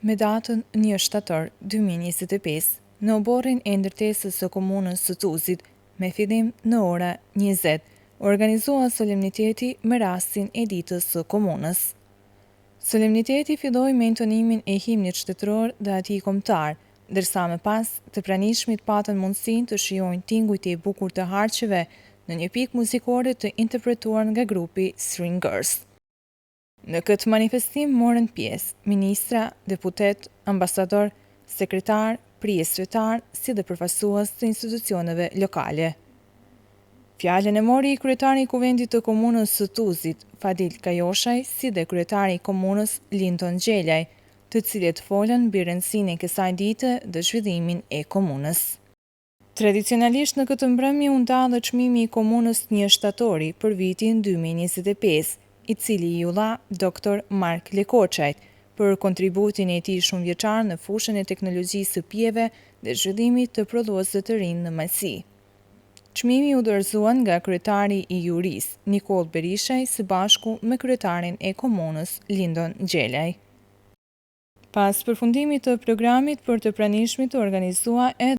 me datën 1 shtator 2025 në oborrin e ndërtesës së komunës së Tuzit, me fillim në ora 20, organizua solemniteti me rastin e ditës së komunës. Solemniteti filloi me intonimin e himnit shtetëror dhe atij kombëtar, ndërsa më pas të pranishmit patën mundësinë të shijojnë tingujt e bukur të harqeve në një pikë muzikore të interpretuar nga grupi String Girls. Në këtë manifestim morën pjesë ministra, deputet, ambasador, sekretar, pjesëtar, si dhe përfaqësues të institucioneve lokale. Fjalën e mori kryetari i Kuvendit të Komunës së Tuzit, Fadil Kajoshaj, si dhe kryetari i komunës Lindon Gjelaj, të cilët folën mbi rëndësinë e kësaj dite dhe zhvillimin e komunës. Tradicionalisht në këtë mbrëmje u ndalë çmimi i komunës 1 shtatori për vitin 2025, i cili i dha Dr. Mark Lekoçajt për kontributin e tij shumëvjeçar në fushën e teknologjisë së pijeve dhe zhvillimit të prodhuesve të rinj në Malsi. Çmimi u dorëzuan nga kryetari i juris, Nikol Berishaj, së bashku me kryetarin e komunës, Lindon Gjelaj. Pas përfundimit të programit për të pranishmit u organizua edhe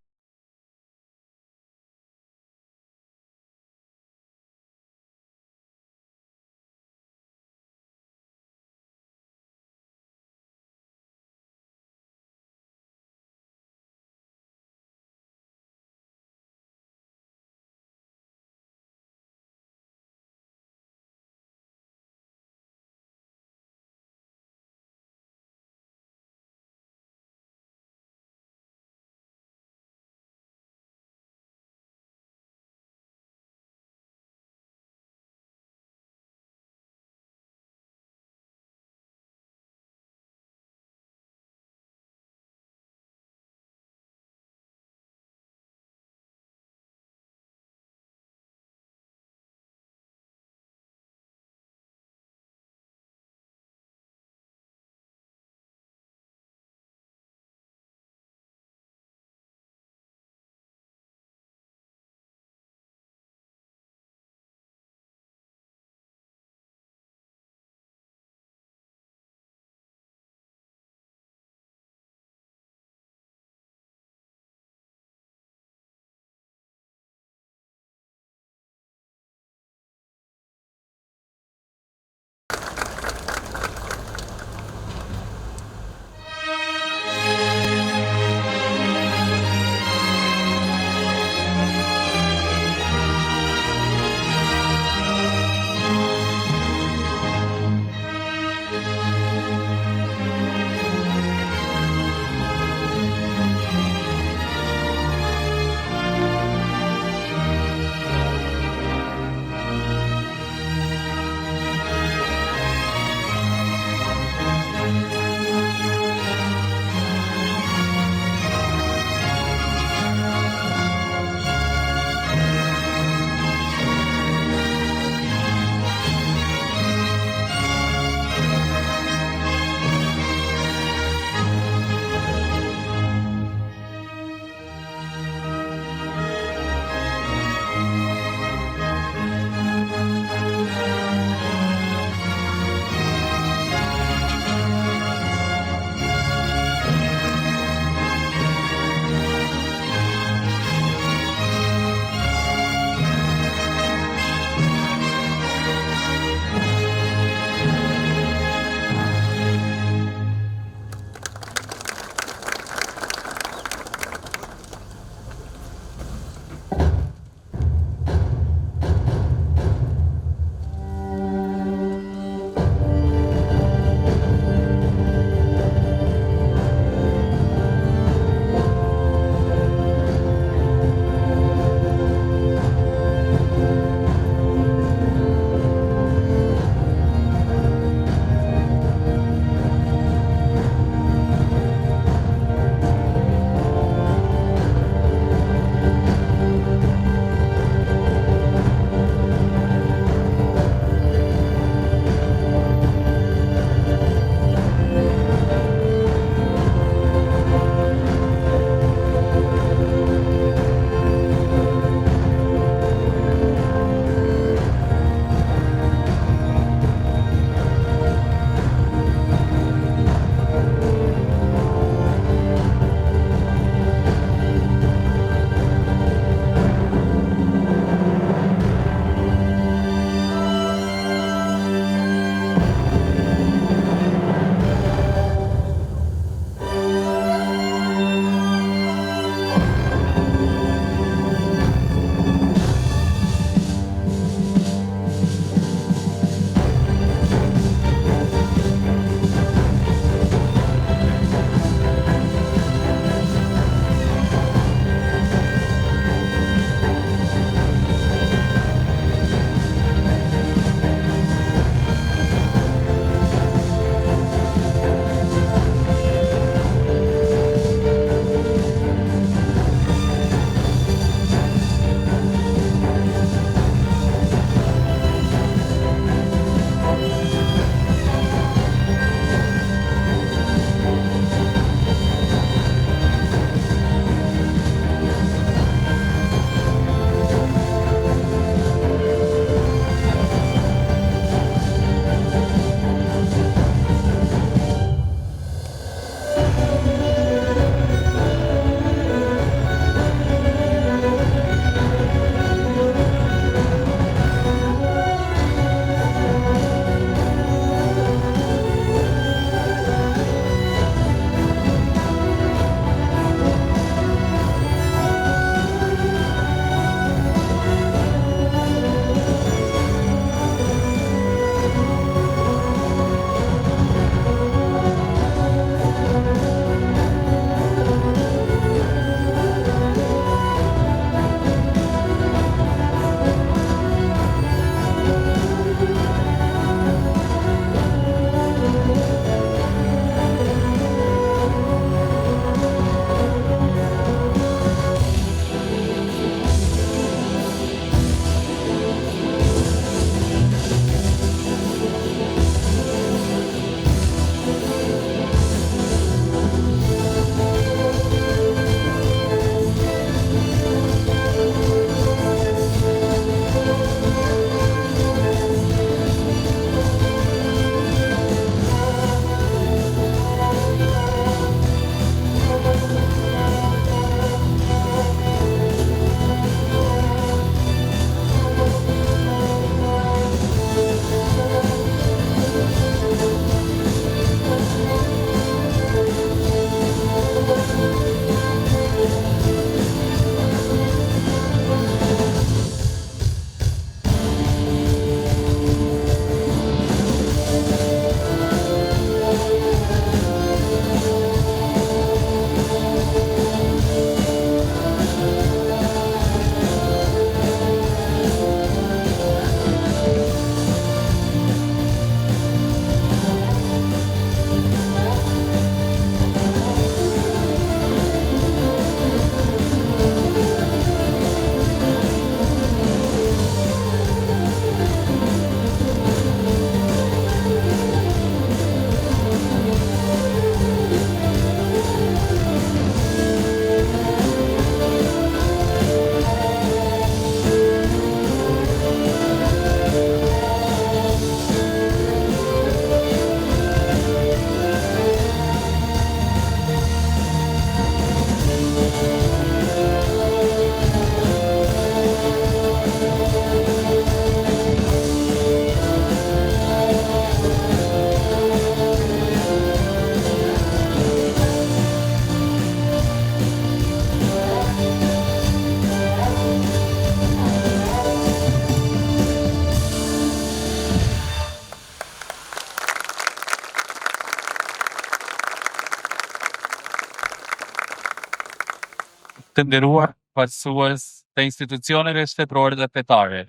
Të nderuar përfaqësues të institucioneve shtetërore dhe fetare,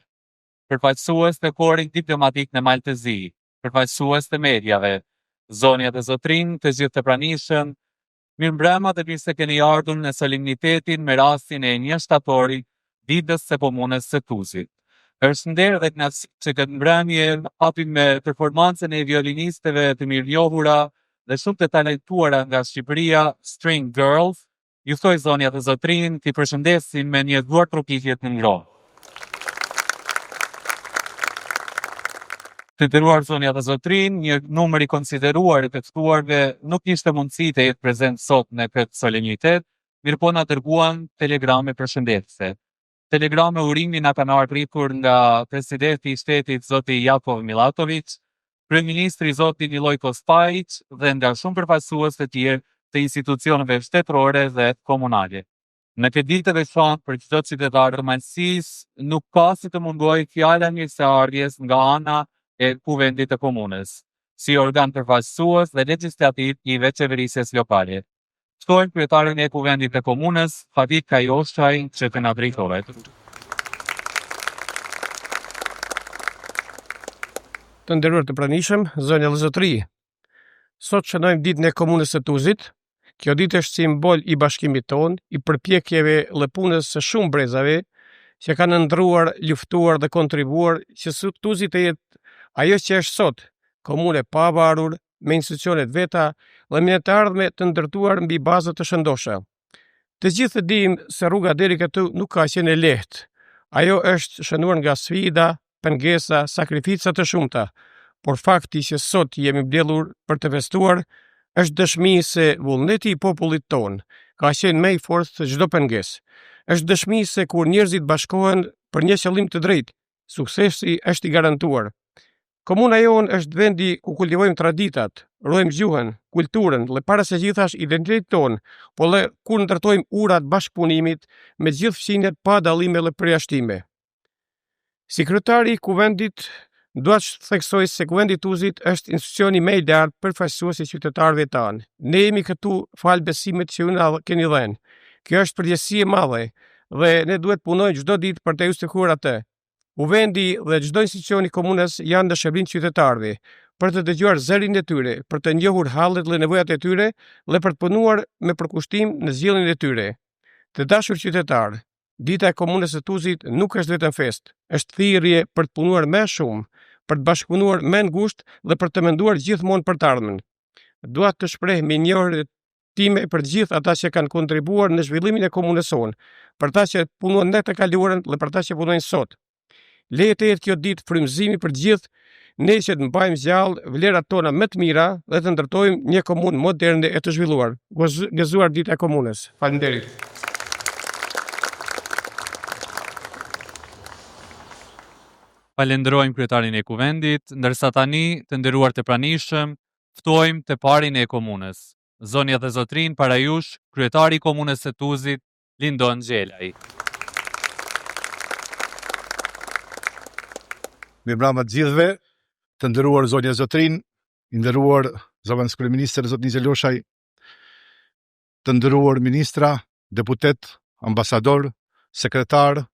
përfaqësues të korit diplomatik në Maltezi, përfaqësues të mediave, zonja dhe zotrinj, të gjithë të pranishëm, mirëmbrëma dhe mirë se keni ardhur në solemnitetin me rastin e 1 shtatori, ditës së komunës së Tuzit. Është nder dhe kënaqësi që këtë mbrëmje hapim me performancën e violinistëve të mirënjohura dhe shumë të talentuara nga Shqipëria, String Girls. Ju ftoj zonja dhe zotrinj t'i përshëndesim me një duar trokitje të ngrohtë. Të nderuar zonja dhe zotrinj, një numër i konsideruar i të ftuarve nuk kishte mundësi të jetë prezent sot në këtë solemnitet, mirëpo na dërguan telegrame përshëndetëse. Telegrame urimi na kanë arritur nga presidenti i shtetit zoti Jakov Milatović, kryeministri zoti Niloj Kospajić dhe nga shumë përfaqësues të tjerë të institucioneve shtetërore dhe komunale. Në këtë ditë të veçantë për çdo qytetar të Malësisë nuk ka si të mungojë fjala mirëseardhjes nga ana e kuvendit të komunës, si organ përfaqësues dhe legjislativ i veçeverisjes lokale. Ftojmë kryetarin e kuvendit të komunës, Fadik Kajoshaj, që të na drejtohet. Të nderuar të pranishëm, zonja dhe zotëri, sot shënojmë ditën e komunës së Tuzit. Kjo ditë është simbol i bashkimit tonë, i përpjekjeve dhe punës së shumë brezave që kanë ndruar, luftuar dhe kontribuar që Tuzi të jetë ajo që është sot, komunë e pavarur, me institucionet veta dhe me të ardhme të ndërtuar mbi baza të shëndoshë. Të gjithë dimë se rruga deri këtu nuk ka qenë e lehtë. Ajo është shënuar nga sfida, pengesa, sakrifica të shumta, por fakti që sot jemi mbledhur për të festuar është dëshmi se vullneti i popullit tonë ka qenë më i fortë se çdo pengesë. Është dëshmi se kur njerëzit bashkohen për një qëllim të drejtë, suksesi është i garantuar. Komuna jonë është vendi ku kultivojmë traditat, ruajmë gjuhën, kulturën dhe para se gjithash identitetin tonë, po dhe kur ndërtojmë urat bashkëpunimit me gjithë fqinjet pa dallime dhe përjashtime. Si kryetari i kuvendit, dua të theksoj se kuvendi i Tuzit është institucioni më i lartë përfaqësues i qytetarëve tanë. Ne jemi këtu fal besimit që ju na keni dhënë. Kjo është përgjegjësi e madhe dhe ne duhet punojmë çdo ditë për të justifikuar atë. Kuvendi dhe çdo institucion i komunës janë në shërbim të qytetarëve, për të dëgjuar zërin e tyre, për të njohur hallet dhe nevojat e tyre dhe për të punuar me përkushtim në zgjedhjen e tyre. Të dashur qytetarë, dita e komunës së Tuzit nuk është vetëm fest, është thirrje për të punuar më shumë, për të bashkëpunuar më ngushtë dhe për të menduar gjithmonë për të ardhmen. Dua të shpreh mirënjohjen time për të gjithë ata që kanë kontribuar në zhvillimin e komunës sonë, për ta që punuan në të kaluarën dhe për ta që punojnë sot. Leje të jetë kjo ditë frymëzimi për të gjithë ne që të mbajmë gjallë vlerat tona më të mira dhe të ndërtojmë një komunë moderne e të zhvilluar. Gëzuar dita e komunës. Faleminderit. Falenderojmë kryetarin e kuvendit, ndërsa tani të nderuar të pranishëm, ftojmë të parin e komunës. Zonja dhe zotrinj, para jush, kryetari i komunës së Tuzit, Lindon Gjelaj. Mirëmbrëma të gjithëve, të nderuar zonja zotrinj, i nderuar zëvendës kryeministër zot Nizë Loshaj, të nderuar ministra, deputet, ambasador, sekretar,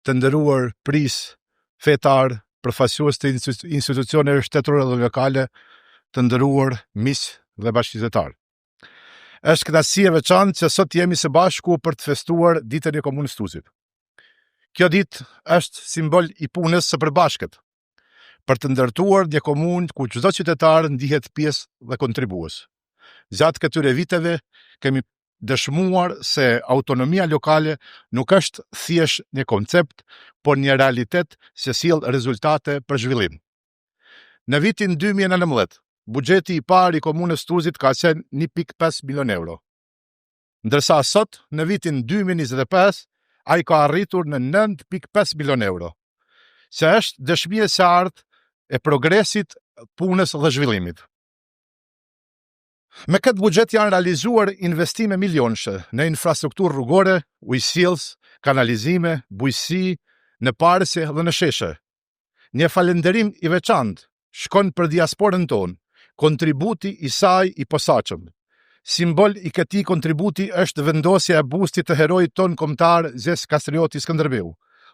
të nderuar pris, fetar, përfaqësues të institucioneve shtetërore dhe lokale, të nderuar miq dhe bashkëqytetar. Është kënaqësi e veçantë që sot jemi së bashku për të festuar ditën e komunës Tuzit. Kjo ditë është simbol i punës së përbashkët, për të ndërtuar një komunë ku çdo qytetar ndihet pjesë dhe kontribues. Gjatë këtyre viteve kemi dëshmuar se autonomia lokale nuk është thjesht një koncept, por një realitet që sjell rezultate për zhvillim. Në vitin 2019, buxheti i parë i komunës Tuzit ka qenë 1.5 milion euro. Ndërsa sot, në vitin 2025, ai ka arritur në 9.5 milion euro, që është dëshmi e qartë e progresit, punës dhe zhvillimit. Me këtë buxhet janë realizuar investime milionshë në infrastrukturë rrugore, ujësillës, kanalizime, bujqësi, në parqe dhe në sheshe. Një falënderim i veçantë shkon për diasporën tonë, kontributi i saj i posaçëm, Simbol i këtij kontributi është vendosja e bustit të herojit ton kombëtar Zes Kastrioti Skënderbeu,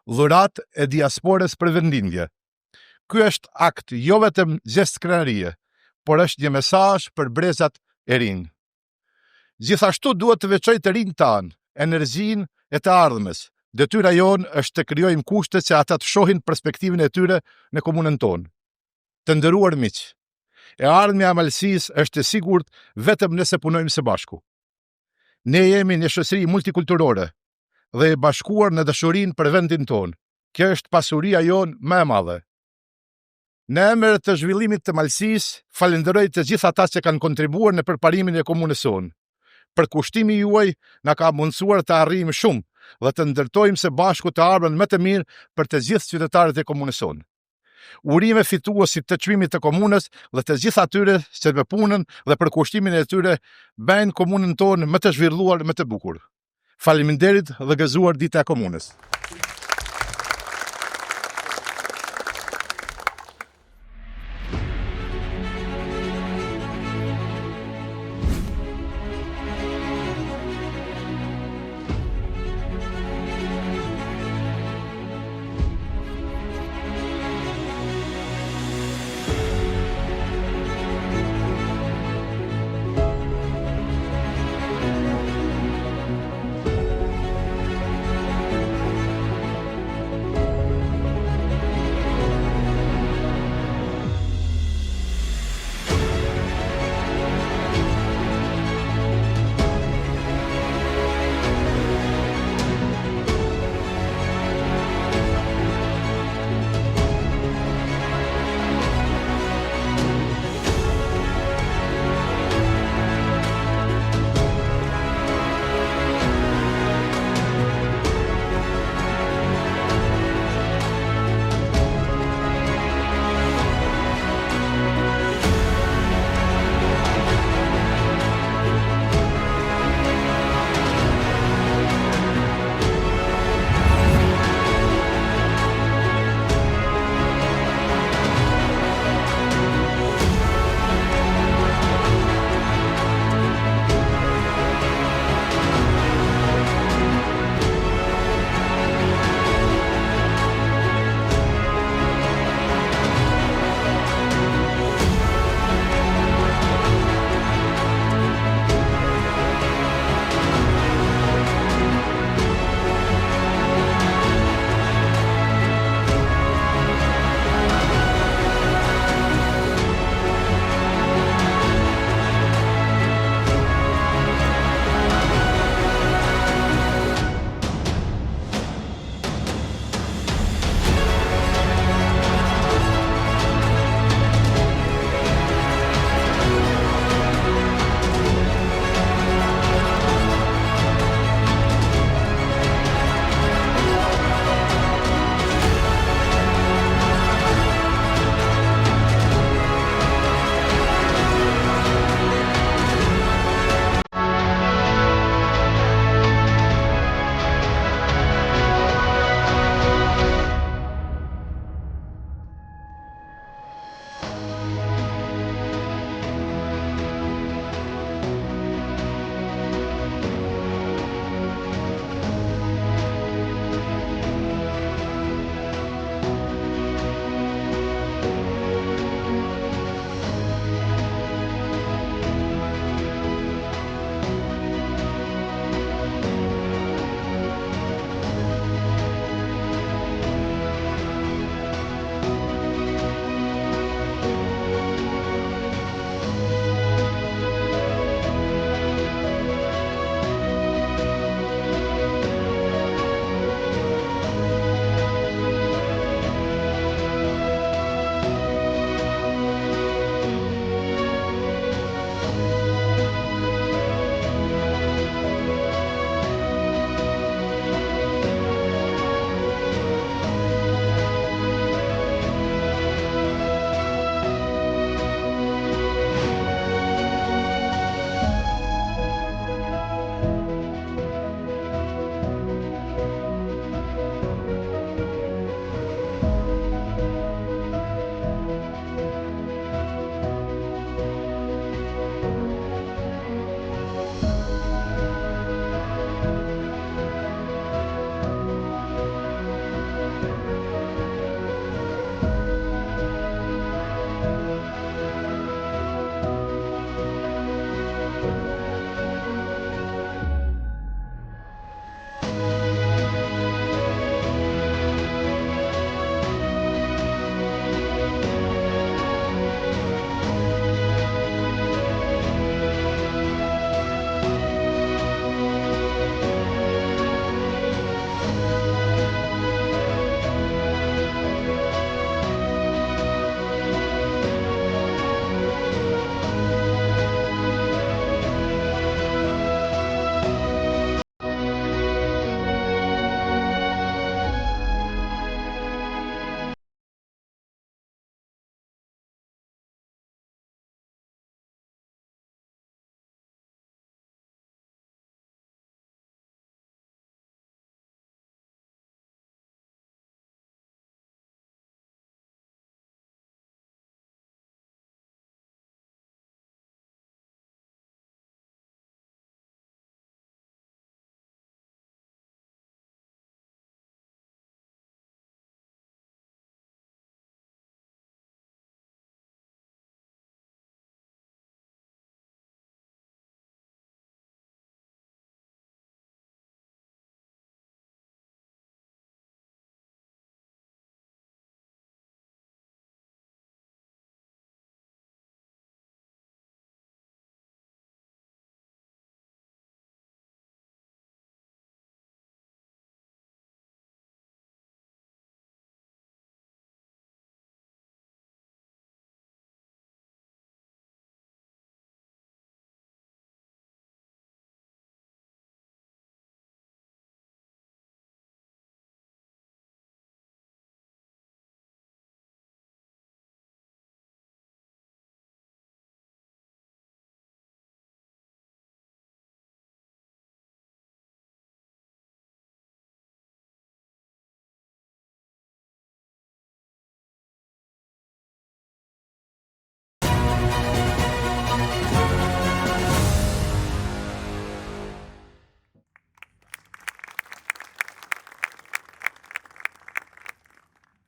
dhuratë e diasporës për vendindje. Ky është akt jo vetëm gest krenarie, por është një mesazh për brezat e rinj. Gjithashtu duhet të veçoj të rinj tanë, energjinë e të ardhmes. Detyra jonë është të krijojmë kushtet që ata të shohin perspektivën e tyre në komunën tonë. Të nderuar miq, e ardhmja e Malësisë është e sigurt vetëm nëse punojmë së bashku. Ne jemi një shoqëri multikulturore dhe e bashkuar në dashurinë për vendin tonë. Kjo është pasuria jonë më e madhe. Në emër të zhvillimit të Malësisë, falenderoj të gjithë ata që kanë kontribuar në përparimin e komunës sonë. Përkushtimi juaj na ka mundësuar të arrijmë shumë dhe të ndërtojmë së bashku të ardhmen më të mirë për të gjithë qytetarët e komunës sonë. Urime fituesit të çmimit të komunës dhe të gjithë atyre që me punën dhe përkushtimin e tyre bëjnë komunën tonë më të zhvilluar, më të bukur. Faleminderit dhe gëzuar Dita e Komunës.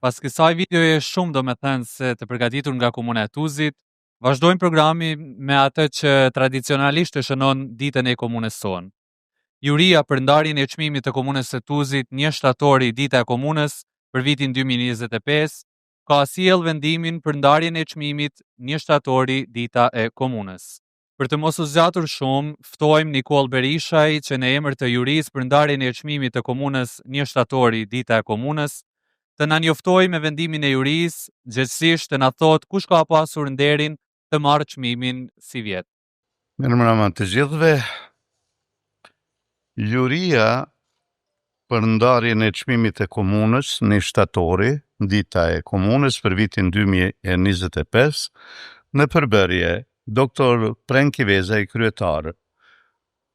Pas kësaj videoje shumë do me thënë se të përgatitur nga Komuna e Tuzit, vazhdojmë programi me atë që tradicionalisht e shënon ditën e komunës sonë. Juria për ndarjen e çmimit të Komunës së Tuzit 1 shtatori Dita e Komunës për vitin 2025 ka sjell vendimin për ndarjen e çmimit 1 shtatori Dita e Komunës. Për të mos u zgjatur shumë, ftojmë Nikol Berishaj që në emër të jurisë për ndarjen e çmimit të Komunës 1 shtatori Dita e Komunës të na njoftojë me vendimin e jurisë, gjithsesi të na thotë kush ka pasur nderin të marrë çmimin si vjet. Mirëmbrëma të gjithëve. Juria për ndarjen e çmimit të komunës 1 shtatori, Dita e Komunës për vitin 2025, në përbërje Dr. Prenki Vezaj kryetar,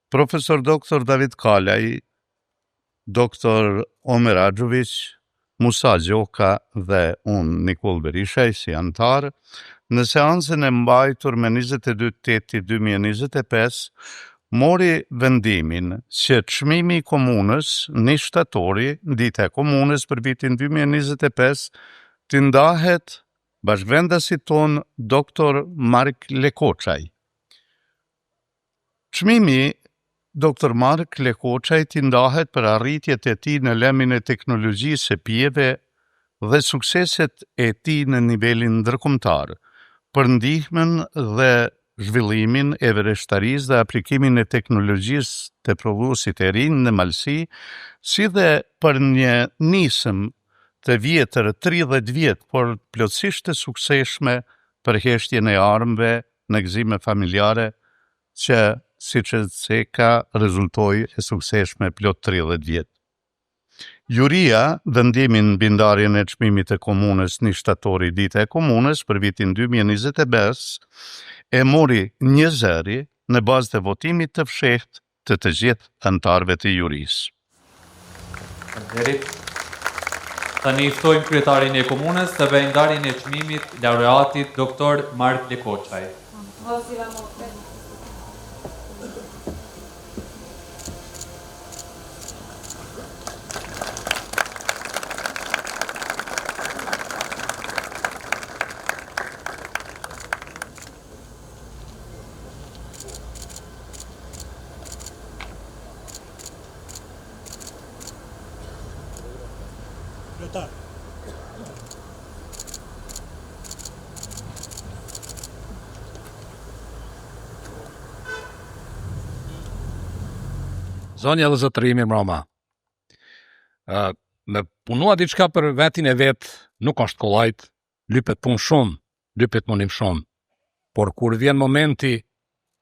Profesor Dr. David Kalaj, Dr. Omer Axhović, Musa Gjoka dhe unë Nikol Berishaj si antar, në seancën e mbajtur me 22/8/2025, mori vendimin që çmimi i komunës 1 shtatori, Dita e Komunës për vitin 2025, të ndahet bashkëvendasit ton Dr. Mark Lekoçaj. Çmimi Dr. Mark Lekoçaj të ndahet për arritjet e tij në lemin e teknologjisë së pijeve dhe sukseset e tij në nivelin ndërkombëtar, për ndihmën dhe zhvillimin e vereshtarisë dhe aplikimin e teknologjisë të prodhuesit të rinj në malsi, si dhe për një nisëm të vjetër 30 vjet, por plotësisht të suksesshme për heshtjen e armëve në gëzime familjare, që siç e ka rezultoi e suksesshme plot 30 vjet. Juria vendimin mbi ndarjen e çmimit të komunës 1 shtatori Dita e Komunës për vitin 2025 e mori 1-0 në bazë të votimit të fshehtë të gjithë anëtarëve të jurisë. Faleminderit. Tani ftojmë kryetarin e komunës të bëjë ndarjen e çmimit laureatit Dr. Mark Lekoçaj. Zonja dhe zotërimi mroma. Me punua diçka për vetin e vet nuk është kollajt, lypet punë shumë, lypet munim shumë. Por kur vjen momenti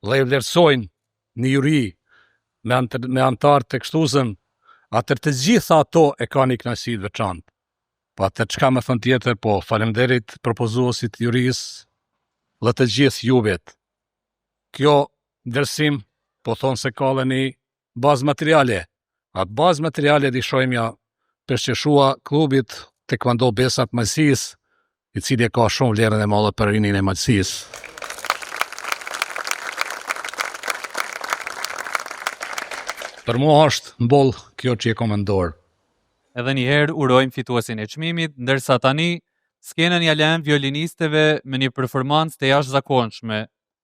dhe e vlerësojnë një juri me antar të ekstuzën, atër të gjitha ato e ka një kënaqësi të veçantë. Po atë çka më thon tjetër, po faleminderit propozuesit jurisë dhe të gjithë juvet. Kjo vlerësim po thonë se ka dhe një bazë materiale. Atë bazë materiale di shojmja përshqeshua klubit Taekwondo Besat Malësisë, i cili e ka shumë vlerën e madhe për rinin e Malësisë. Për mua është mboll kjo që e komendor. Edhe njëherë urojmë fituesin e çmimit, ndërsa tani skenën ja lëm violinistëve me një performancë të jashtëzakonshme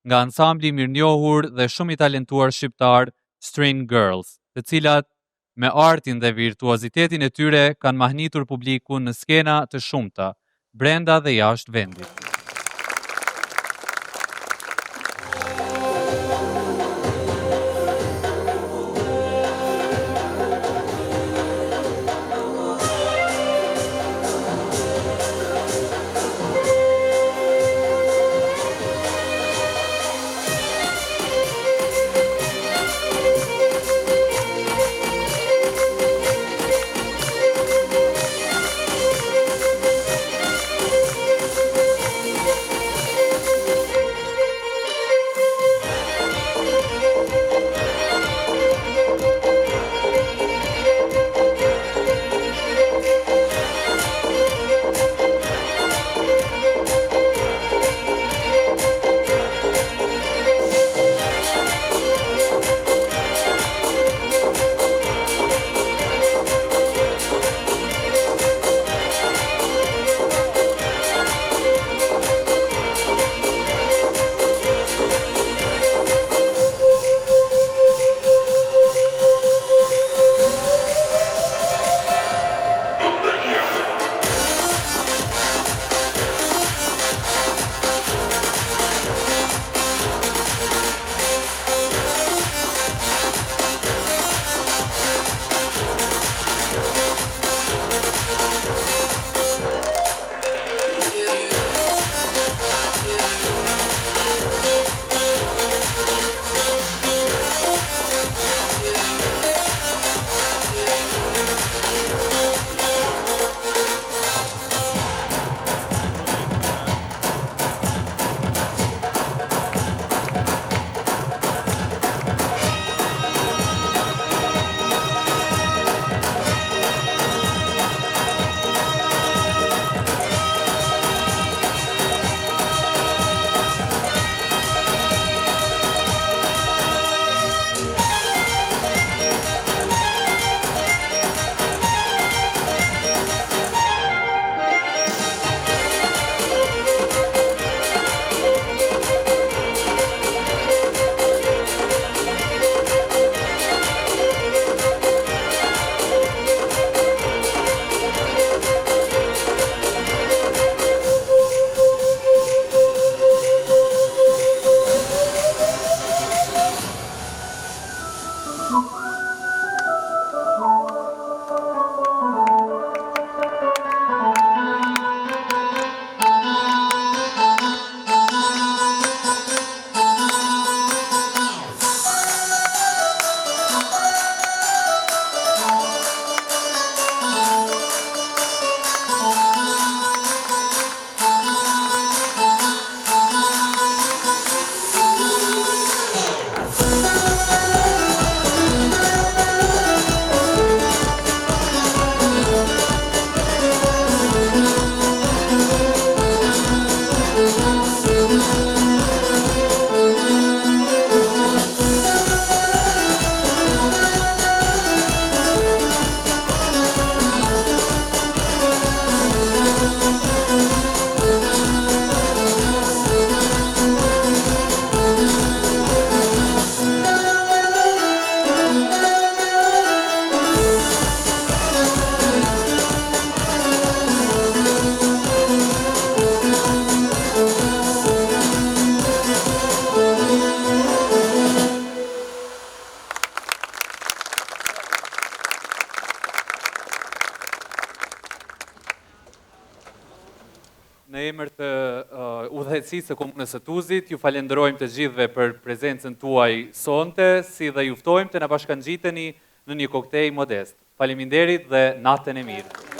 nga ansambli i mirënjohur dhe shumë i talentuar shqiptar String Girls, të cilat me artin dhe virtuozitetin e tyre kanë mahnitur publikun në skena të shumta, brenda dhe jashtë vendit. në emër të udhëheqësisë së komunës së Tuzit, ju falenderojmë të gjithëve për prezencën tuaj sonte, si dhe ju ftojmë të na bashkangjiteni në një koktej modest. Faleminderit dhe natën e mirë.